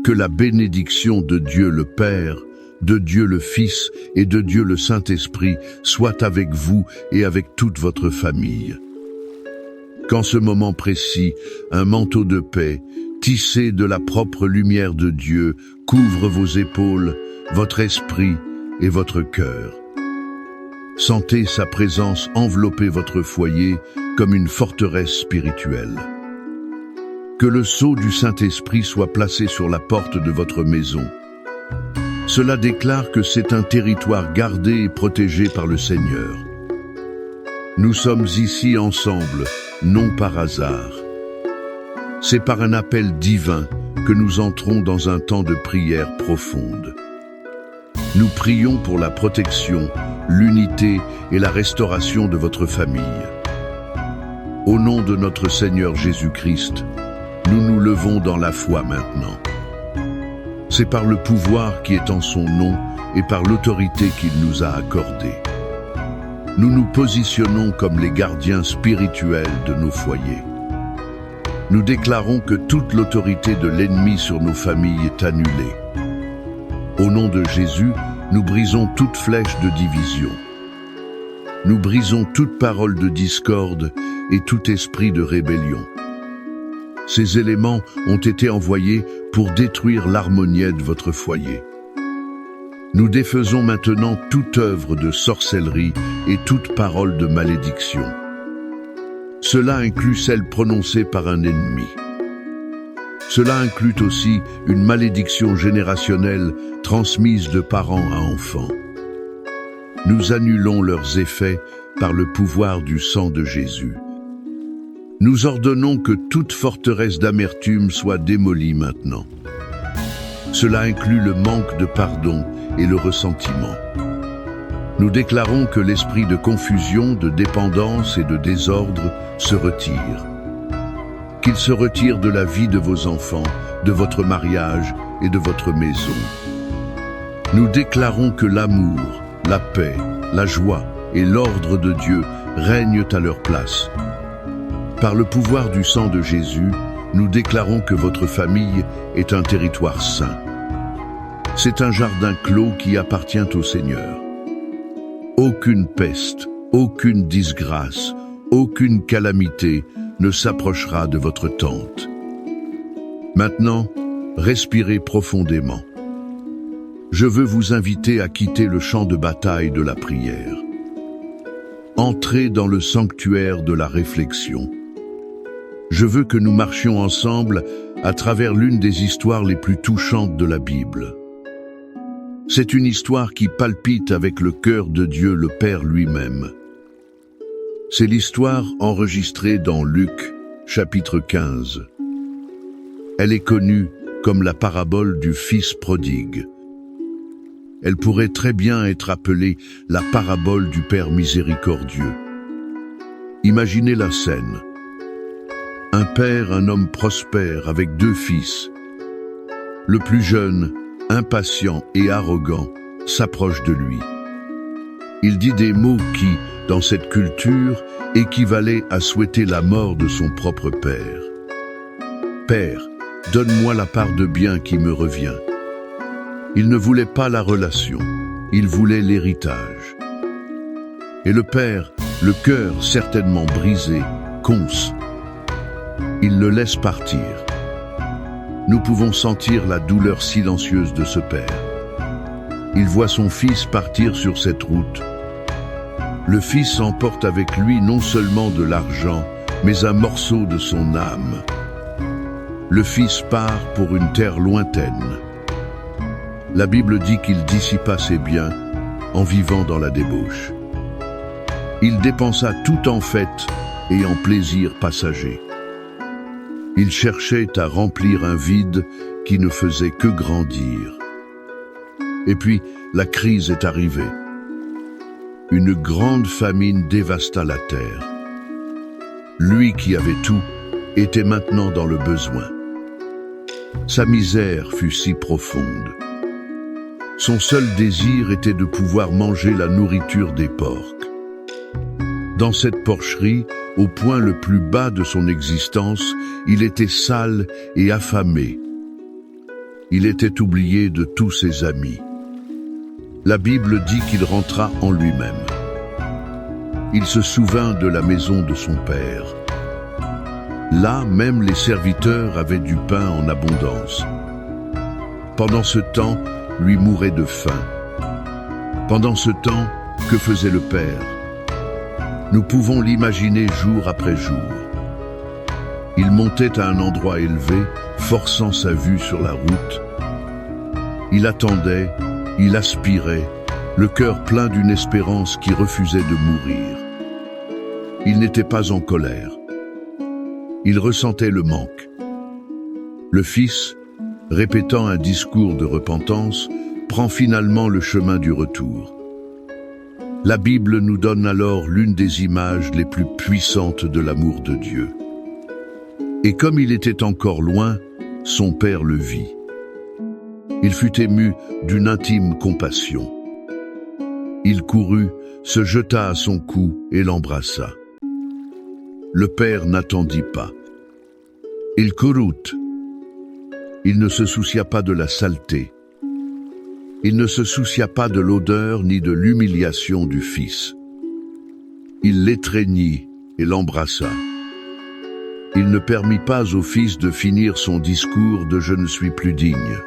Que la bénédiction de Dieu le Père, de Dieu le Fils et de Dieu le Saint-Esprit soit avec vous et avec toute votre famille. Qu'en ce moment précis, un manteau de paix, tissé de la propre lumière de Dieu, couvre vos épaules, votre esprit et votre cœur. Sentez sa présence envelopper votre foyer comme une forteresse spirituelle. Que le sceau du Saint-Esprit soit placé sur la porte de votre maison. Cela déclare que c'est un territoire gardé et protégé par le Seigneur. Nous sommes ici ensemble, non par hasard. C'est par un appel divin que nous entrons dans un temps de prière profonde. Nous prions pour la protection, l'unité et la restauration de votre famille. Au nom de notre Seigneur Jésus-Christ, nous nous levons dans la foi maintenant. C'est par le pouvoir qui est en son nom et par l'autorité qu'il nous a accordée. Nous nous positionnons comme les gardiens spirituels de nos foyers. Nous déclarons que toute l'autorité de l'ennemi sur nos familles est annulée. Au nom de Jésus, nous brisons toute flèche de division. Nous brisons toute parole de discorde et tout esprit de rébellion. Ces éléments ont été envoyés pour détruire l'harmonie de votre foyer. Nous défaisons maintenant toute œuvre de sorcellerie et toute parole de malédiction. Cela inclut celle prononcée par un ennemi. Cela inclut aussi une malédiction générationnelle transmise de parents à enfants. Nous annulons leurs effets par le pouvoir du sang de Jésus. Nous ordonnons que toute forteresse d'amertume soit démolie maintenant. Cela inclut le manque de pardon et le ressentiment. Nous déclarons que l'esprit de confusion, de dépendance et de désordre se retire. Qu'il se retire de la vie de vos enfants, de votre mariage et de votre maison. Nous déclarons que l'amour, la paix, la joie et l'ordre de Dieu règnent à leur place. Par le pouvoir du sang de Jésus, nous déclarons que votre famille est un territoire saint. C'est un jardin clos qui appartient au Seigneur. Aucune peste, aucune disgrâce, aucune calamité ne s'approchera de votre tente. Maintenant, respirez profondément. Je veux vous inviter à quitter le champ de bataille de la prière. Entrez dans le sanctuaire de la réflexion. Je veux que nous marchions ensemble à travers l'une des histoires les plus touchantes de la Bible. C'est une histoire qui palpite avec le cœur de Dieu le Père lui-même. C'est l'histoire enregistrée dans Luc, chapitre 15. Elle est connue comme la parabole du Fils prodigue. Elle pourrait très bien être appelée la parabole du Père miséricordieux. Imaginez la scène. Un père, un homme prospère avec 2 fils. Le plus jeune, impatient et arrogant, s'approche de lui. Il dit des mots qui, dans cette culture, équivalaient à souhaiter la mort de son propre père. « Père, donne-moi la part de bien qui me revient. » Il ne voulait pas la relation, il voulait l'héritage. Et le père, le cœur certainement brisé, conce. Il le laisse partir. Nous pouvons sentir la douleur silencieuse de ce père. Il voit son fils partir sur cette route. Le fils emporte avec lui non seulement de l'argent, mais un morceau de son âme. Le fils part pour une terre lointaine. La Bible dit qu'il dissipa ses biens en vivant dans la débauche. Il dépensa tout en fêtes et en plaisirs passagers. Il cherchait à remplir un vide qui ne faisait que grandir. Et puis, la crise est arrivée. Une grande famine dévasta la terre. Lui qui avait tout était maintenant dans le besoin. Sa misère fut si profonde. Son seul désir était de pouvoir manger la nourriture des porcs. Dans cette porcherie, au point le plus bas de son existence, il était sale et affamé. il était oublié de tous ses amis. La Bible dit qu'il rentra en lui-même. Il se souvint de la maison de son père. Là, même les serviteurs avaient du pain en abondance. Pendant ce temps, lui mourait de faim. Pendant ce temps, que faisait le père? Nous pouvons l'imaginer jour après jour. Il montait à un endroit élevé, forçant sa vue sur la route. Il attendait, il aspirait, le cœur plein d'une espérance qui refusait de mourir. Il n'était pas en colère. Il ressentait le manque. Le fils, répétant un discours de repentance, prend finalement le chemin du retour. La Bible nous donne alors l'une des images les plus puissantes de l'amour de Dieu. Et comme il était encore loin, son père le vit. Il fut ému d'une intime compassion. Il courut, se jeta à son cou et l'embrassa. Le père n'attendit pas. Il courut. Il ne se soucia pas de la saleté. Il ne se soucia pas de l'odeur ni de l'humiliation du fils. Il l'étreignit et l'embrassa. Il ne permit pas au fils de finir son discours de « je ne suis plus digne ».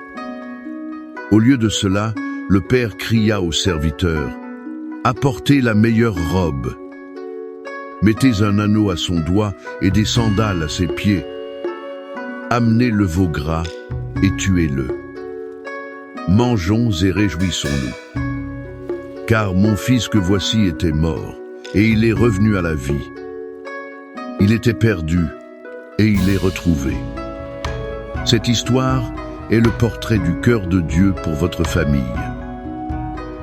Au lieu de cela, le père cria aux serviteurs « Apportez la meilleure robe. Mettez un anneau à son doigt et des sandales à ses pieds. Amenez le veau gras et tuez-le. Mangeons et réjouissons-nous. Car mon fils que voici était mort, et il est revenu à la vie. Il était perdu, et il est retrouvé. » Cette histoire est le portrait du cœur de Dieu pour votre famille.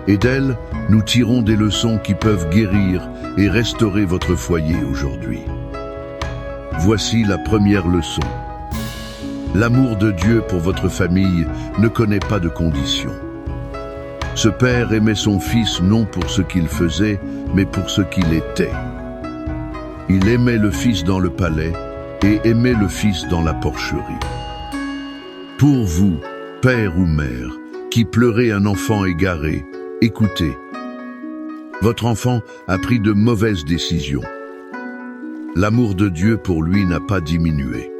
Et d'elle, nous tirons des leçons qui peuvent guérir et restaurer votre foyer aujourd'hui. Voici la première leçon. L'amour de Dieu pour votre famille ne connaît pas de conditions. Ce père aimait son fils non pour ce qu'il faisait, mais pour ce qu'il était. Il aimait le fils dans le palais et aimait le fils dans la porcherie. Pour vous, père ou mère, qui pleurez un enfant égaré, écoutez. Votre enfant a pris de mauvaises décisions. L'amour de Dieu pour lui n'a pas diminué.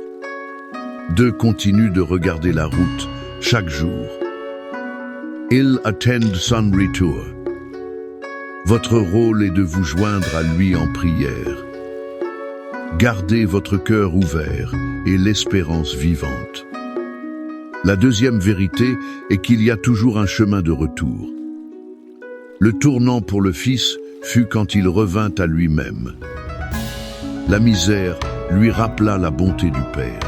Deux continuent de regarder la route chaque jour. Il attend son retour. Votre rôle est de vous joindre à lui en prière. Gardez votre cœur ouvert et l'espérance vivante. La deuxième vérité est qu'il y a toujours un chemin de retour. Le tournant pour le fils fut quand il revint à lui-même. La misère lui rappela la bonté du Père.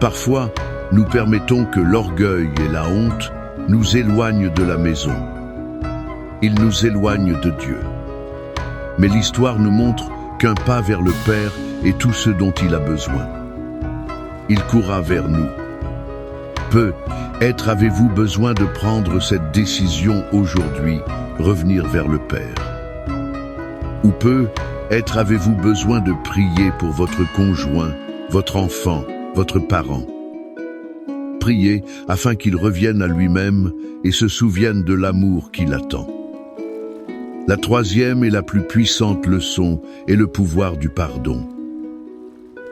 Parfois, nous permettons que l'orgueil et la honte nous éloignent de la maison. Ils nous éloignent de Dieu. Mais l'histoire nous montre qu'un pas vers le Père est tout ce dont il a besoin. Il courra vers nous. Peut-être avez-vous besoin de prendre cette décision aujourd'hui, revenir vers le Père. Ou peut-être avez-vous besoin de prier pour votre conjoint, votre enfant, votre parent. Priez afin qu'il revienne à lui-même et se souvienne de l'amour qui l'attend. La troisième et la plus puissante leçon est le pouvoir du pardon.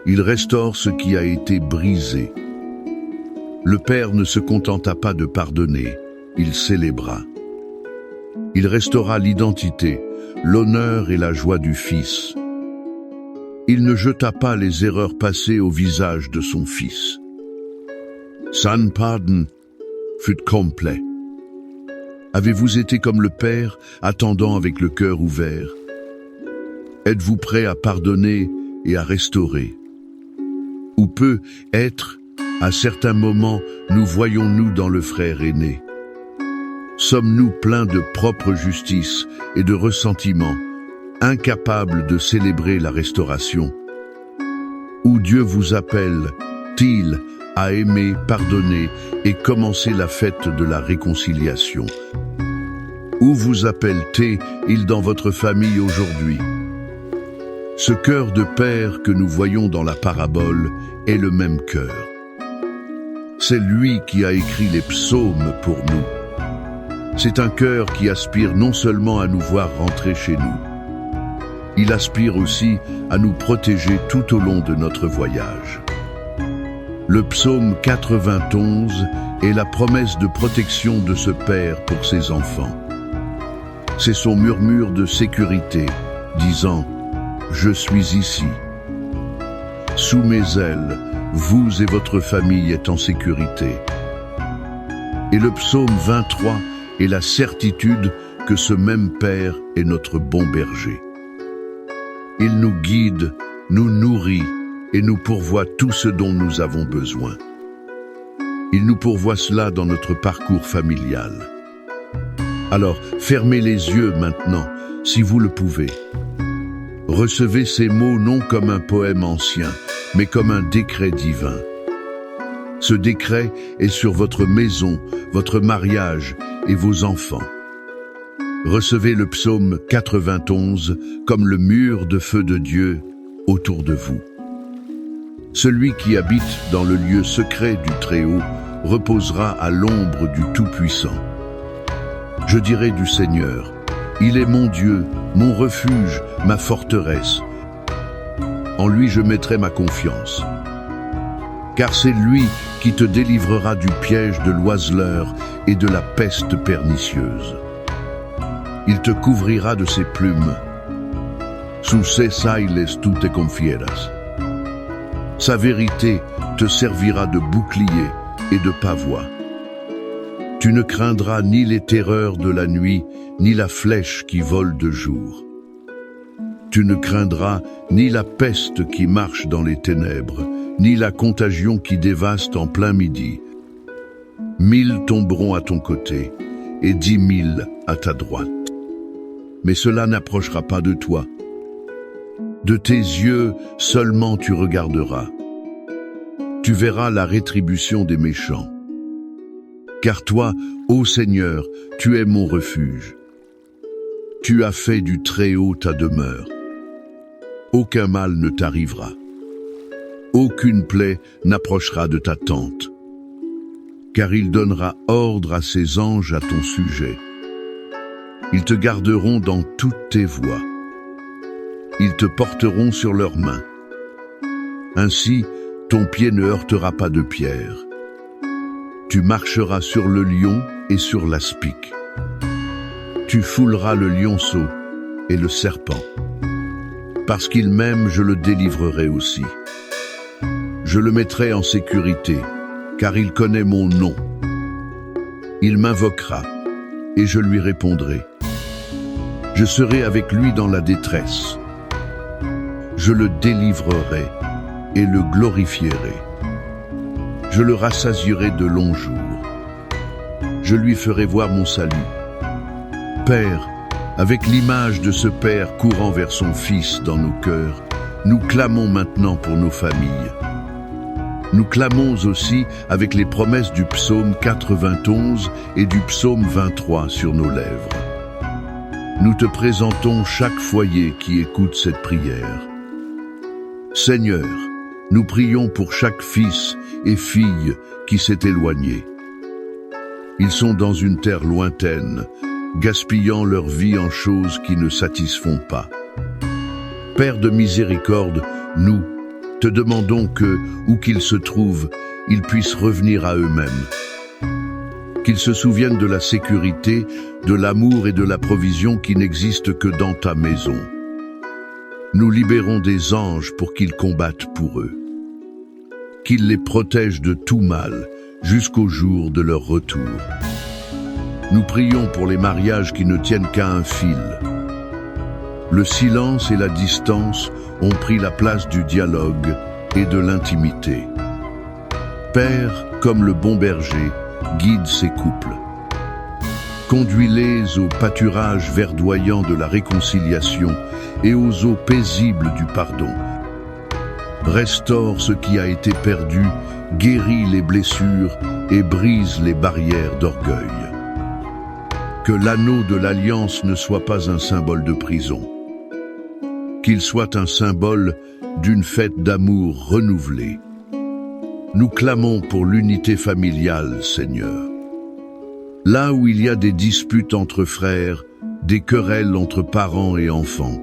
Il restaure ce qui a été brisé. Le Père ne se contenta pas de pardonner, il célébra. Il restaura l'identité, l'honneur et la joie du Fils. Il ne jeta pas les erreurs passées au visage de son Fils. Son pardon fut complet. Avez-vous été comme le Père, attendant avec le cœur ouvert? Êtes-vous prêt à pardonner et à restaurer? Ou peut-être, à certains moments, nous voyons-nous dans le frère aîné. Sommes-nous pleins de propre justice et de ressentiment, incapables de célébrer la restauration? Ou Dieu vous appelle-t-il à aimer, pardonner et commencer la fête de la réconciliation? Où vous appelle-t-il dans votre famille aujourd'hui? Ce cœur de Père que nous voyons dans la parabole est le même cœur. C'est lui qui a écrit les psaumes pour nous. C'est un cœur qui aspire non seulement à nous voir rentrer chez nous, il aspire aussi à nous protéger tout au long de notre voyage. Le psaume 91 est la promesse de protection de ce Père pour ses enfants. C'est son murmure de sécurité, disant « Je suis ici. Sous mes ailes, vous et votre famille êtes en sécurité. » Et le psaume 23 est la certitude que ce même Père est notre bon berger. Il nous guide, nous nourrit et nous pourvoit tout ce dont nous avons besoin. Il nous pourvoit cela dans notre parcours familial. Alors, fermez les yeux maintenant, si vous le pouvez. Recevez ces mots non comme un poème ancien, mais comme un décret divin. Ce décret est sur votre maison, votre mariage et vos enfants. Recevez le psaume 91 comme le mur de feu de Dieu autour de vous. Celui qui habite dans le lieu secret du Très-Haut reposera à l'ombre du Tout-Puissant. Je dirai du Seigneur, il est mon Dieu, mon refuge, ma forteresse. En lui je mettrai ma confiance. Car c'est lui qui te délivrera du piège de l'oiseleur et de la peste pernicieuse. Il te couvrira de ses plumes. Sous ses ailes tu te confieras. Sa vérité te servira de bouclier et de pavois. Tu ne craindras ni les terreurs de la nuit, ni la flèche qui vole de jour. Tu ne craindras ni la peste qui marche dans les ténèbres, ni la contagion qui dévaste en plein midi. 1000 tomberont à ton côté, et 10 000 à ta droite. Mais cela n'approchera pas de toi. De tes yeux seulement tu regarderas. Tu verras la rétribution des méchants. Car toi, ô Seigneur, tu es mon refuge. Tu as fait du Très-Haut ta demeure. Aucun mal ne t'arrivera. Aucune plaie n'approchera de ta tente. Car il donnera ordre à ses anges à ton sujet. Ils te garderont dans toutes tes voies. Ils te porteront sur leurs mains. Ainsi, ton pied ne heurtera pas de pierre. Tu marcheras sur le lion et sur l'aspic. Tu fouleras le lionceau et le serpent. Parce qu'il m'aime, je le délivrerai aussi. Je le mettrai en sécurité, car il connaît mon nom. Il m'invoquera, et je lui répondrai. Je serai avec lui dans la détresse. Je le délivrerai et le glorifierai. Je le rassasierai de longs jours. Je lui ferai voir mon salut. Père, avec l'image de ce Père courant vers son Fils dans nos cœurs, nous clamons maintenant pour nos familles. Nous clamons aussi avec les promesses du psaume 91 et du psaume 23 sur nos lèvres. Nous te présentons chaque foyer qui écoute cette prière. Seigneur, nous prions pour chaque fils et fille qui s'est éloigné. Ils sont dans une terre lointaine, gaspillant leur vie en choses qui ne satisfont pas. Père de miséricorde, nous te demandons que, où qu'ils se trouvent, ils puissent revenir à eux-mêmes. Qu'ils se souviennent de la sécurité, de l'amour et de la provision qui n'existent que dans ta maison. Nous libérons des anges pour qu'ils combattent pour eux. Qu'ils les protègent de tout mal jusqu'au jour de leur retour. Nous prions pour les mariages qui ne tiennent qu'à un fil. Le silence et la distance ont pris la place du dialogue et de l'intimité. Père, comme le bon berger, guide ces couples. Conduis-les au pâturage verdoyant de la réconciliation et aux eaux paisibles du pardon. Restaure ce qui a été perdu, guéris les blessures et brise les barrières d'orgueil. Que l'anneau de l'alliance ne soit pas un symbole de prison. Qu'il soit un symbole d'une fête d'amour renouvelée. nous clamons pour l'unité familiale, Seigneur. Là où il y a des disputes entre frères, des querelles entre parents et enfants,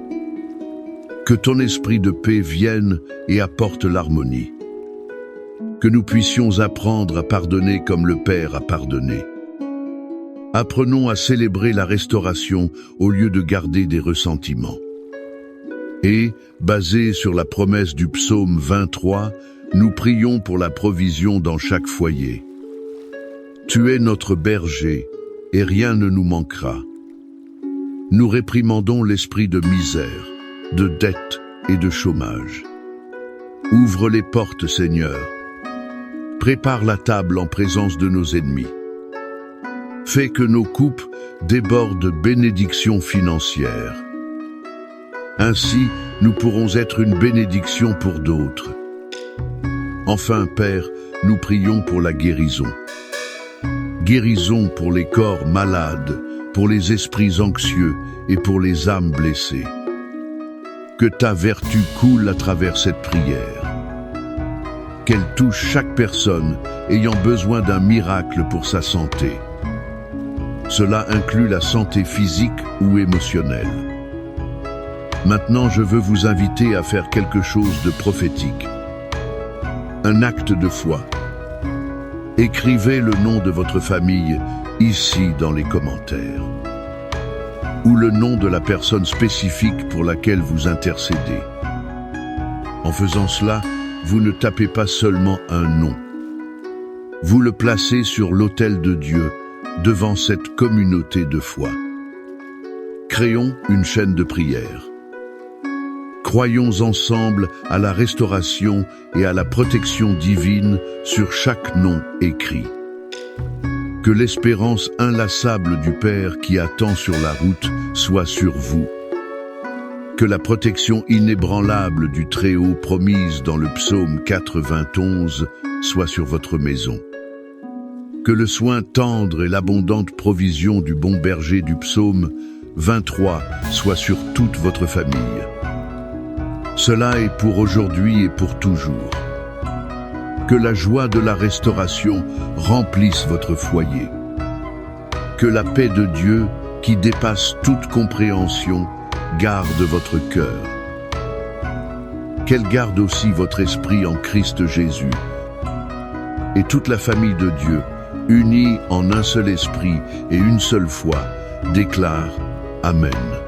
que ton esprit de paix vienne et apporte l'harmonie. Que nous puissions apprendre à pardonner comme le Père a pardonné. Apprenons à célébrer la restauration au lieu de garder des ressentiments. Et, basé sur la promesse du psaume 23, nous prions pour la provision dans chaque foyer. Tu es notre berger, et rien ne nous manquera. Nous réprimandons l'esprit de misère, de dette et de chômage. Ouvre les portes, Seigneur. Prépare la table en présence de nos ennemis. Fais que nos coupes débordent de bénédictions financières. Ainsi, nous pourrons être une bénédiction pour d'autres. Enfin, Père, nous prions pour la guérison. Guérison pour les corps malades, pour les esprits anxieux et pour les âmes blessées. Que ta vertu coule à travers cette prière. Qu'elle touche chaque personne ayant besoin d'un miracle pour sa santé. Cela inclut la santé physique ou émotionnelle. Maintenant, je veux vous inviter à faire quelque chose de prophétique. Un acte de foi. Écrivez le nom de votre famille ici dans les commentaires. Ou le nom de la personne spécifique pour laquelle vous intercédez. En faisant cela, vous ne tapez pas seulement un nom. Vous le placez sur l'autel de Dieu, devant cette communauté de foi. Créons une chaîne de prière. Croyons ensemble à la restauration et à la protection divine sur chaque nom écrit. Que l'espérance inlassable du Père qui attend sur la route soit sur vous. Que la protection inébranlable du Très-Haut promise dans le psaume 91 soit sur votre maison. Que le soin tendre et l'abondante provision du bon berger du psaume 23 soit sur toute votre famille. Cela est pour aujourd'hui et pour toujours. Que la joie de la restauration remplisse votre foyer. Que la paix de Dieu, qui dépasse toute compréhension, garde votre cœur. Qu'elle garde aussi votre esprit en Christ Jésus. Et toute la famille de Dieu, unie en un seul esprit et une seule foi, déclare Amen.